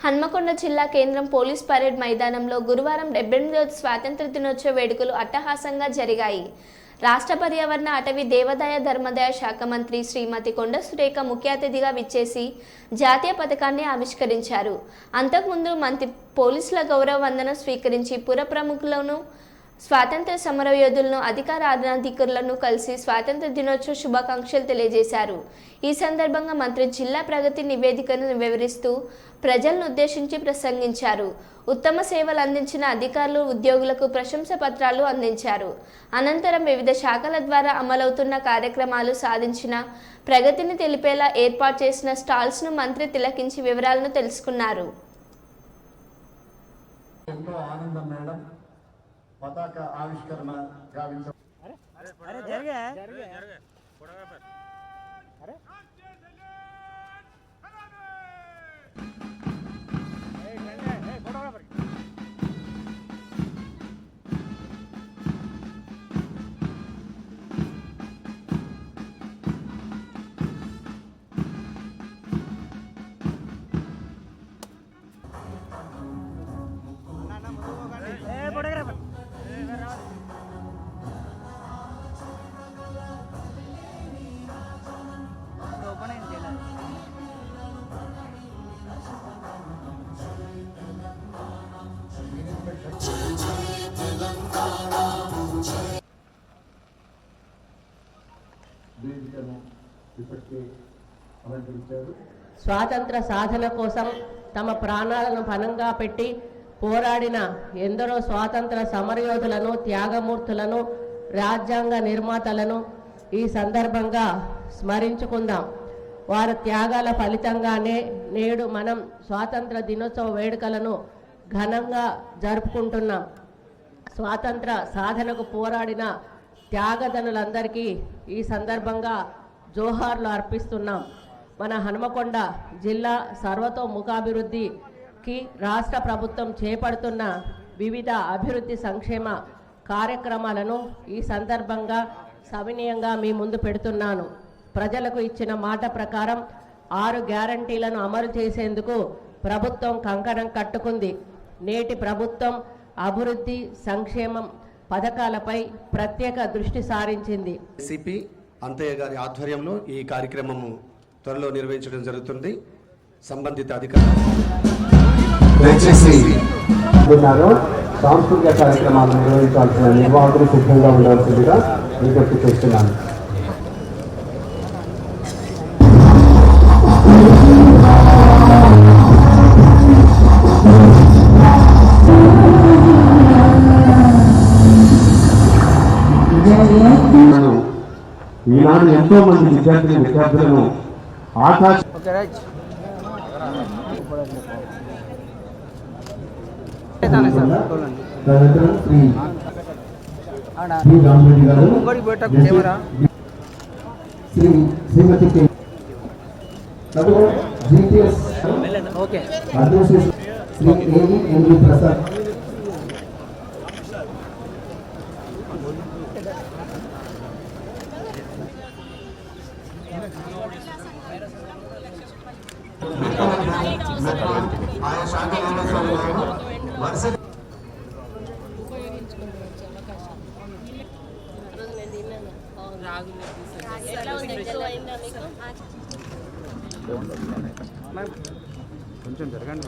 హన్మకొండ జిల్లా కేంద్రం police parade మైదానంలో గురువారం 78వ స్వాతంత్ర దినోత్సవ వేడుకలు అట్టహాసంగా జరిగాయి. రాష్ట్ర పర్యావరణ అటవీ దేవాదాయ ధర్మాదాయ శాఖ మంత్రి శ్రీమతి కొండ సురేఖ ముఖ్య అతిథిగా విచ్చేసి జాతీయ పతాకాన్ని ఆవిష్కరించారు. అంతకుముందు మంత్రి పోలీసుల గౌరవ వందనం స్వీకరించి పుర ప్రముఖులను, స్వాతంత్ర సమరయోధులను, అధికార అనధికారులను కలిసి స్వాతంత్ర దినోత్సవ శుభాకాంక్షలు తెలియజేశారు. ఈ సందర్భంగా మంత్రి జిల్లా ప్రగతి నివేదికను వివరిస్తూ ప్రజలను ఉద్దేశించి ప్రసంగించారు. ఉత్తమ సేవలు అందించిన అధికారులు, ఉద్యోగులకు ప్రశంసా పత్రాలు అందించారు. అనంతరం వివిధ శాఖల ద్వారా అమలవుతున్న కార్యక్రమాలు, సాధించిన ప్రగతిని తెలిపేలా ఏర్పాటు చేసిన స్టాల్స్ను మంత్రి తిలకించి వివరాలను తెలుసుకున్నారు. పతాక ఆవిష్కరణ గావించారు. స్వాతంత్ర సాధన కోసం తమ ప్రాణాలను పణంగా పెట్టి పోరాడిన ఎందరో స్వాతంత్ర సమరయోధులను, త్యాగమూర్తులను, రాజ్యాంగ నిర్మాతలను ఈ సందర్భంగా స్మరించుకుందాం. వారి త్యాగాల ఫలితంగానే నేడు మనం స్వాతంత్ర దినోత్సవ వేడుకలను ఘనంగా జరుపుకుంటున్నాం. స్వాతంత్ర సాధనకు పోరాడిన త్యాగదనులందరికీ ఈ సందర్భంగా జోహార్లు అర్పిస్తున్నాం. మన హన్మకొండ జిల్లా సర్వతోముఖాభివృద్ధికి రాష్ట్ర ప్రభుత్వం చేపడుతున్న వివిధ అభివృద్ధి సంక్షేమ కార్యక్రమాలను ఈ సందర్భంగా సవినయంగా మీ ముందు పెడుతున్నాను. ప్రజలకు ఇచ్చిన మాట ప్రకారం 6 గ్యారంటీలను అమలు చేసేందుకు ప్రభుత్వం కంకణం కట్టుకుంది. నేటి ప్రభుత్వం అభివృద్ధి సంక్షేమం పథకాలపై ప్రత్యేక దృష్టి సారించింది. సిపి అంతయ్య గారి ఆధ్వర్యంలో ఈ కార్యక్రమము త్వరలో నిర్వహించడం జరుగుతుంది. సంబంధిత అధికారులు సాంస్కృతిక కార్యక్రమాలు నిర్వహించాల్సిన నిర్వాహకులు సిద్ధంగా ఉండాల్సిందిగా విజ్ఞప్తి చేస్తున్నాను. ఈనాడు ఎంతో మంది విద్యార్థులను ఆకాశ శ్రీమతి శ్రీ ప్రసాద్ ఆయా శాఖ కొంచెం జరగండి.